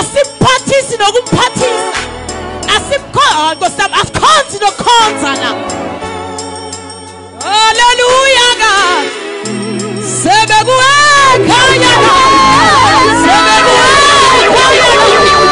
Asiphathisi nokumphathisa. Asikhonzi nokhonza la. Hallelujah God. Sebekuwe khaya la. Sebekuwe khaya la.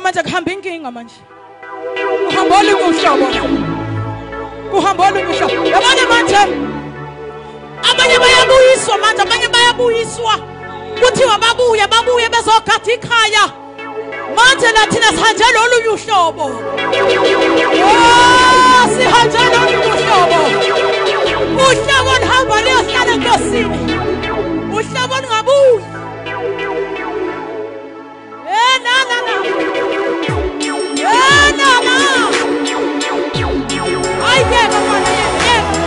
manje kuhamba inkinga manje. Kuhamba olunguhlobo. Kuhamba olunguhlobo. Yabona manje abanye bayabuyiswa manje, abanye bayabuyiswa. Kuthiwa babuye bezogada ikhaya. Manje lathina sanje lolu uhlobo.